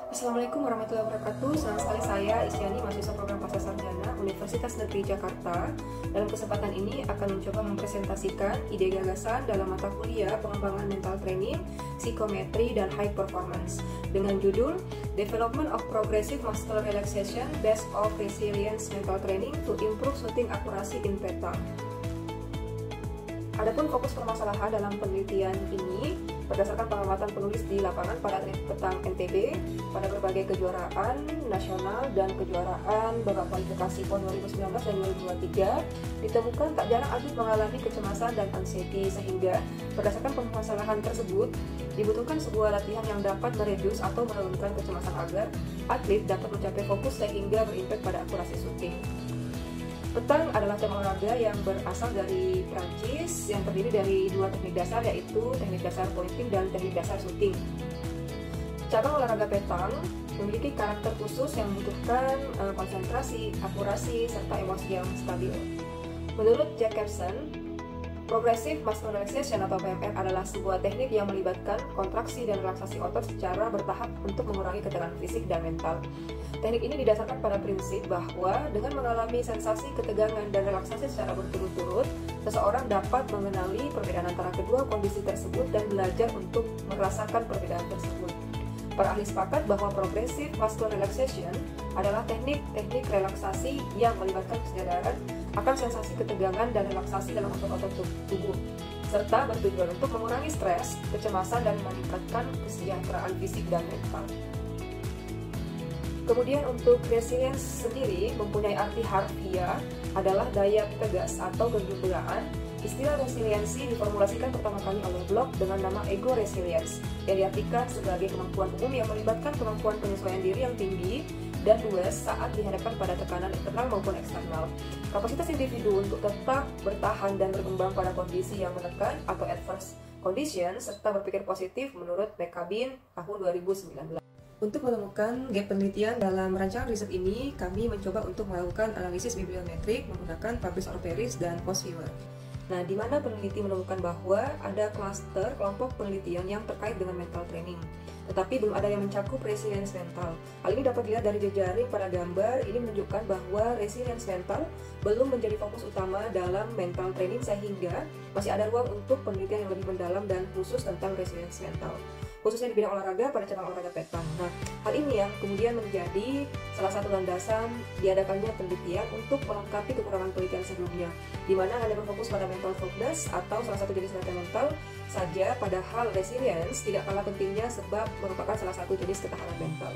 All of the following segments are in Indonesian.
Assalamualaikum warahmatullahi wabarakatuh. Senang sekali saya Isyani, mahasiswa program Pasca Sarjana Universitas Negeri Jakarta. Dalam kesempatan ini akan mencoba mempresentasikan ide gagasan dalam mata kuliah pengembangan mental training, psikometri, dan high performance dengan judul Development of Progressive Muscular Relaxation Based on Resilience Mental Training to Improve Shooting Accuracy in Petang. Adapun fokus permasalahan dalam penelitian ini berdasarkan pengamatan penulis di lapangan pada atlet petang NTB pada berbagai kejuaraan nasional dan kejuaraan babak kualifikasi PON 2019 dan 2023 ditemukan tak jarang atlet mengalami kecemasan dan anxiety, sehingga berdasarkan permasalahan tersebut dibutuhkan sebuah latihan yang dapat mereduce atau menurunkan kecemasan agar atlet dapat mencapai fokus sehingga berimpact pada akurasi shooting. Petang adalah cabang olahraga yang berasal dari Prancis yang terdiri dari dua teknik dasar, yaitu teknik dasar pointing dan teknik dasar shooting. Cabang olahraga petang memiliki karakter khusus yang membutuhkan konsentrasi, akurasi, serta emosi yang stabil. Menurut Jacobson, Progressive Muscular Relaxation atau PMR adalah sebuah teknik yang melibatkan kontraksi dan relaksasi otot secara bertahap untuk mengurangi ketegangan fisik dan mental. Teknik ini didasarkan pada prinsip bahwa dengan mengalami sensasi ketegangan dan relaksasi secara berturut-turut, seseorang dapat mengenali perbedaan antara kedua kondisi tersebut dan belajar untuk merasakan perbedaan tersebut. Para ahli sepakat bahwa Progressive Muscular Relaxation adalah teknik relaksasi yang melibatkan kesadaran akan sensasi ketegangan dan relaksasi dalam otot-otot tubuh, serta bertujuan untuk mengurangi stres, kecemasan, dan meningkatkan kesejahteraan fisik dan mental. Kemudian untuk resilience sendiri mempunyai arti harfiah adalah daya tegas atau kegembulaan. Istilah resiliensi diformulasikan pertama kali oleh Block dengan nama ego resilience, yang diartikan sebagai kemampuan umum yang melibatkan kemampuan penyesuaian diri yang tinggi dan luas saat dihadapkan pada tekanan internal maupun eksternal. Kapasitas individu untuk tetap bertahan dan berkembang pada kondisi yang menekan atau adverse condition, serta berpikir positif menurut McCabe tahun 2019. Untuk menemukan gap penelitian dalam rancangan riset ini, kami mencoba untuk melakukan analisis bibliometrik menggunakan Publish or Perish dan Post-Viewer. Nah, di mana peneliti menemukan bahwa ada klaster kelompok penelitian yang terkait dengan mental training, tetapi belum ada yang mencakup resilience mental. Hal ini dapat dilihat dari jejaring pada gambar. Ini menunjukkan bahwa resilience mental belum menjadi fokus utama dalam mental training, sehingga masih ada ruang untuk penelitian yang lebih mendalam dan khusus tentang resilience mental, khususnya di bidang olahraga pada cabang olahraga petang. Nah, hal ini yang kemudian menjadi salah satu landasan diadakannya penelitian untuk melengkapi kekurangan penelitian sebelumnya, di mana hanya berfokus pada mental focus atau salah satu jenis latihan mental saja, padahal resilience tidak kalah pentingnya sebab merupakan salah satu jenis ketahanan mental.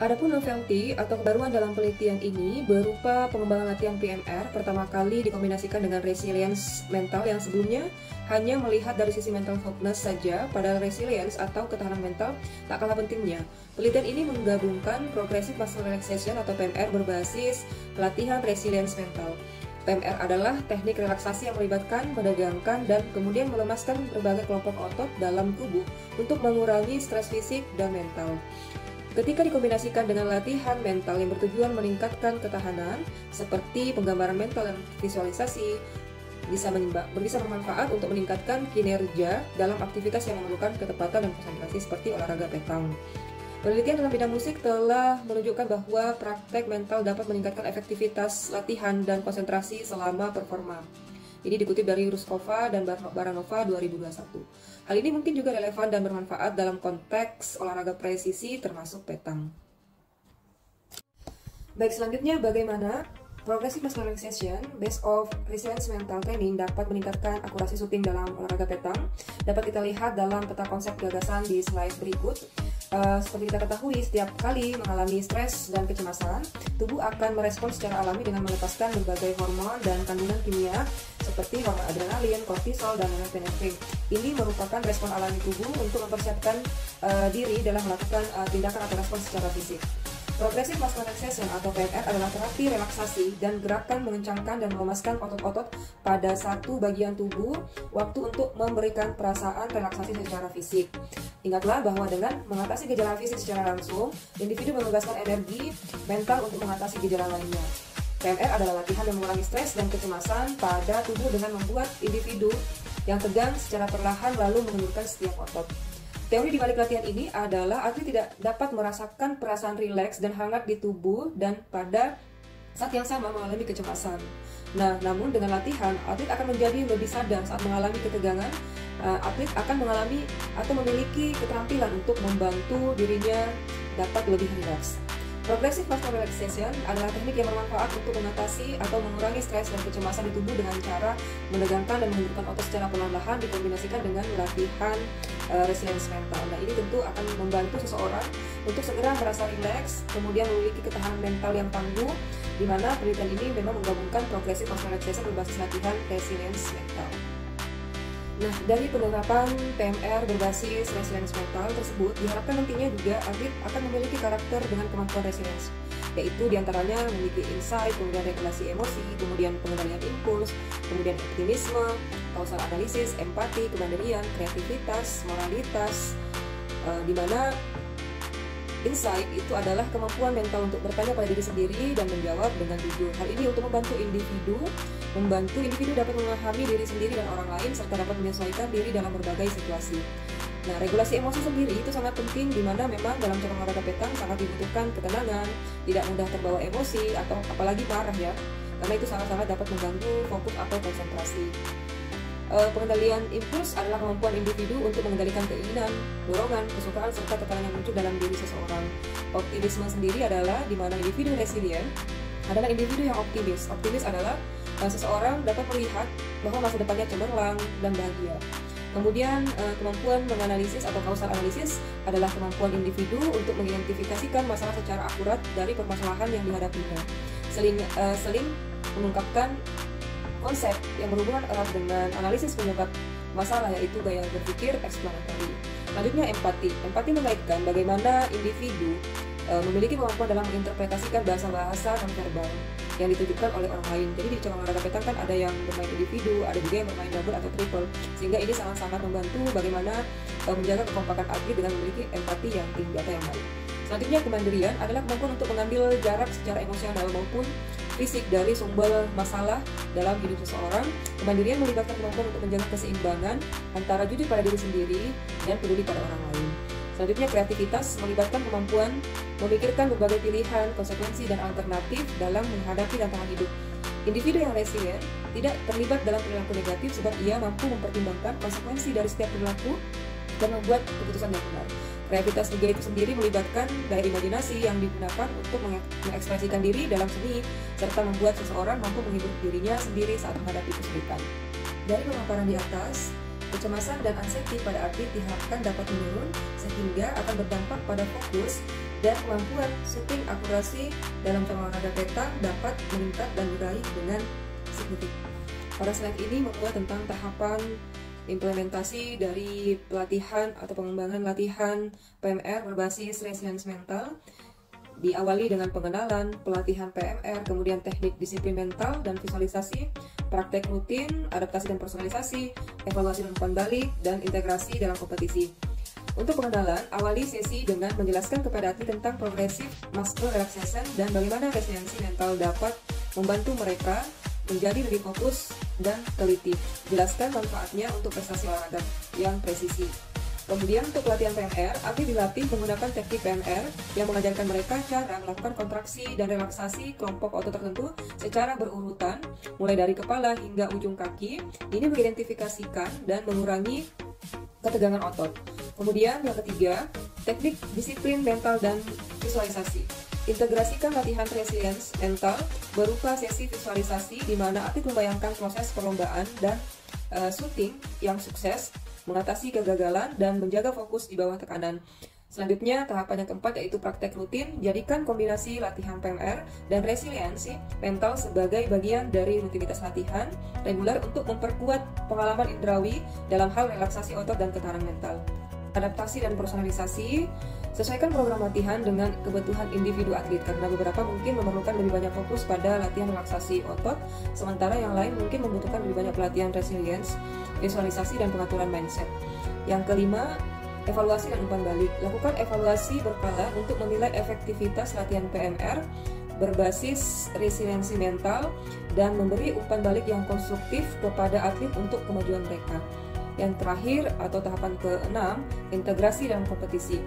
Adapun novelty atau kebaruan dalam penelitian ini berupa pengembangan latihan PMR pertama kali dikombinasikan dengan resilience mental yang sebelumnya hanya melihat dari sisi mental focus saja, padahal resilience atau ketahanan mental tak kalah pentingnya. Penelitian ini menggabungkan Progressive Muscular Relaxation atau PMR berbasis latihan resilience mental. PMR adalah teknik relaksasi yang melibatkan, menegangkan, dan kemudian melemaskan berbagai kelompok otot dalam tubuh untuk mengurangi stres fisik dan mental. Ketika dikombinasikan dengan latihan mental yang bertujuan meningkatkan ketahanan, seperti penggambaran mental dan visualisasi, bisa bermanfaat untuk meningkatkan kinerja dalam aktivitas yang memerlukan ketepatan dan konsentrasi seperti olahraga petang. Penelitian dalam bidang musik telah menunjukkan bahwa praktek mental dapat meningkatkan efektivitas latihan dan konsentrasi selama performa. Ini dikutip dari Ruskova dan Baranova 2021. Hal ini mungkin juga relevan dan bermanfaat dalam konteks olahraga presisi termasuk petang. Baik, selanjutnya bagaimana Progressive Muscular Relaxation based of resilience mental training dapat meningkatkan akurasi shooting dalam olahraga petang. Dapat kita lihat dalam peta konsep gagasan di slide berikut. Seperti kita ketahui, setiap kali mengalami stres dan kecemasan, tubuh akan merespons secara alami dengan melepaskan berbagai hormon dan kandungan kimia seperti hormon adrenalin, kortisol, dan norepinefrin. Ini merupakan respon alami tubuh untuk mempersiapkan diri dalam melakukan tindakan atau respons secara fisik. Progressive Muscular Relaxation atau PMR adalah terapi relaksasi dan gerakan mengencangkan dan melemaskan otot-otot pada satu bagian tubuh waktu untuk memberikan perasaan relaksasi secara fisik. Ingatlah bahwa dengan mengatasi gejala fisik secara langsung, individu membebaskan energi mental untuk mengatasi gejala lainnya. PMR adalah latihan yang mengurangi stres dan kecemasan pada tubuh dengan membuat individu yang tegang secara perlahan lalu mengendurkan setiap otot. Teori di balik latihan ini adalah atlet tidak dapat merasakan perasaan rileks dan hangat di tubuh dan pada saat yang sama mengalami kecemasan. Nah, namun dengan latihan, atlet akan menjadi lebih sadar saat mengalami ketegangan. Atlet akan mengalami atau memiliki keterampilan untuk membantu dirinya dapat lebih rileks. Progressive muscle relaxation adalah teknik yang bermanfaat untuk mengatasi atau mengurangi stres dan kecemasan di tubuh dengan cara menegangkan dan menghidupkan otot secara perlahan-lahan dikombinasikan dengan latihan resilience mental. Nah, ini tentu akan membantu seseorang untuk segera merasa rileks, kemudian memiliki ketahanan mental yang tangguh, di mana penelitian ini memang menggabungkan progressive muscle relaxation berbasis latihan resilience mental. Nah, dari penerapan PMR berbasis resilience mental tersebut, diharapkan nantinya juga atlet akan memiliki karakter dengan kemampuan resilience, yaitu diantaranya memiliki insight, kemudian regulasi emosi, kemudian pengendalian impuls, kemudian optimisme, causal analisis, empati, kemandirian, kreativitas, moralitas, di mana insight itu adalah kemampuan mental untuk bertanya pada diri sendiri dan menjawab dengan jujur. Hal ini untuk membantu individu dapat memahami diri sendiri dan orang lain serta dapat menyesuaikan diri dalam berbagai situasi. Nah, regulasi emosi sendiri itu sangat penting, di mana memang dalam cabang olahraga petang sangat dibutuhkan ketenangan, tidak mudah terbawa emosi atau apalagi marah ya, karena itu sangat-sangat dapat mengganggu fokus atau konsentrasi. Pengendalian impuls adalah kemampuan individu untuk mengendalikan keinginan, dorongan, kesukaan, serta tekanan yang muncul dalam diri seseorang. Optimisme sendiri adalah di mana individu resilient adalah individu yang optimis. Optimis adalah seseorang dapat melihat bahwa masa depannya cemerlang dan bahagia. Kemudian kemampuan menganalisis atau causal analisis adalah kemampuan individu untuk mengidentifikasikan masalah secara akurat dari permasalahan yang dihadapinya. Seling mengungkapkan konsep yang berhubungan erat dengan analisis penyebab masalah, yaitu gaya berpikir explanatory. Selanjutnya empati. Empati mengaitkan bagaimana individu memiliki kemampuan dalam menginterpretasikan bahasa-bahasa non-verbal yang ditujukan oleh orang lain. Jadi di cabang olahraga petang kan ada yang bermain individu, ada juga yang bermain double atau triple, sehingga ini sangat-sangat membantu bagaimana menjaga kekompakan atlet dengan memiliki empati yang tinggi atau yang baik. Selanjutnya kemandirian adalah kemampuan untuk mengambil jarak secara emosional maupun fisik dari sumber masalah dalam hidup seseorang. Kemandirian melibatkan kemampuan untuk menjaga keseimbangan antara jujur pada diri sendiri dan peduli pada orang lain. Selanjutnya kreativitas melibatkan kemampuan memikirkan berbagai pilihan, konsekuensi, dan alternatif dalam menghadapi tantangan hidup. Individu yang resilient tidak terlibat dalam perilaku negatif sebab ia mampu mempertimbangkan konsekuensi dari setiap perilaku dan membuat keputusan yang benar. Kreativitas juga itu sendiri melibatkan daya imajinasi yang digunakan untuk mengekspresikan diri dalam seni, serta membuat seseorang mampu menghibur dirinya sendiri saat menghadapi kesulitan. Dari pemaparan di atas, kecemasan dan anxiety pada atlet diharapkan dapat menurun sehingga akan berdampak pada fokus dan kemampuan shooting akurasi dalam cabang olahraga petang dapat meningkat dan diraih dengan signifikan. Pada slide ini membuat tentang tahapan implementasi dari pelatihan atau pengembangan latihan PMR berbasis resilience mental. Diawali dengan pengenalan, pelatihan PMR, kemudian teknik disiplin mental dan visualisasi, praktek rutin, adaptasi dan personalisasi, evaluasi dan umpan balik, dan integrasi dalam kompetisi. Untuk pengenalan, awali sesi dengan menjelaskan kepada atlet tentang progressive muscle relaxation dan bagaimana resiliensi mental dapat membantu mereka menjadi lebih fokus dan teliti. Jelaskan manfaatnya untuk prestasi olahraga yang presisi. Kemudian untuk pelatihan PMR, atlet dilatih menggunakan teknik PMR yang mengajarkan mereka cara melakukan kontraksi dan relaksasi kelompok otot tertentu secara berurutan, mulai dari kepala hingga ujung kaki. Ini mengidentifikasikan dan mengurangi ketegangan otot. Kemudian yang ketiga, teknik disiplin mental dan visualisasi. Integrasikan latihan resilience mental berupa sesi visualisasi di mana atlet membayangkan proses perlombaan dan shooting yang sukses, mengatasi kegagalan, dan menjaga fokus di bawah tekanan. Selanjutnya, tahapan yang keempat yaitu praktek rutin. Jadikan kombinasi latihan PMR dan resiliensi mental sebagai bagian dari rutinitas latihan reguler untuk memperkuat pengalaman indrawi dalam hal relaksasi otot dan ketahanan mental. Adaptasi dan personalisasi. Sesuaikan program latihan dengan kebutuhan individu atlet, karena beberapa mungkin memerlukan lebih banyak fokus pada latihan relaksasi otot, sementara yang lain mungkin membutuhkan lebih banyak pelatihan resilience, visualisasi, dan pengaturan mindset. Yang kelima, evaluasi dan umpan balik. Lakukan evaluasi berkala untuk menilai efektivitas latihan PMR berbasis resiliensi mental dan memberi umpan balik yang konstruktif kepada atlet untuk kemajuan mereka. Yang terakhir atau tahapan ke-6, integrasi dalam kompetisi.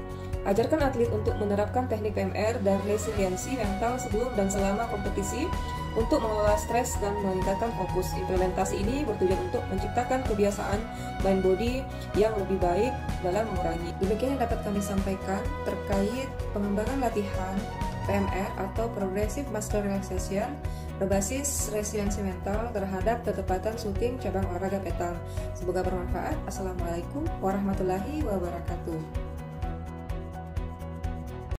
Ajarkan atlet untuk menerapkan teknik PMR dan resiliensi mental sebelum dan selama kompetisi untuk mengelola stres dan meningkatkan fokus. Implementasi ini bertujuan untuk menciptakan kebiasaan mind body yang lebih baik dalam mengurangi. Demikian yang dapat kami sampaikan terkait pengembangan latihan PMR atau Progressive Muscle Relaxation berbasis resiliensi mental terhadap ketepatan syuting cabang olahraga petang. Semoga bermanfaat. Assalamualaikum warahmatullahi wabarakatuh.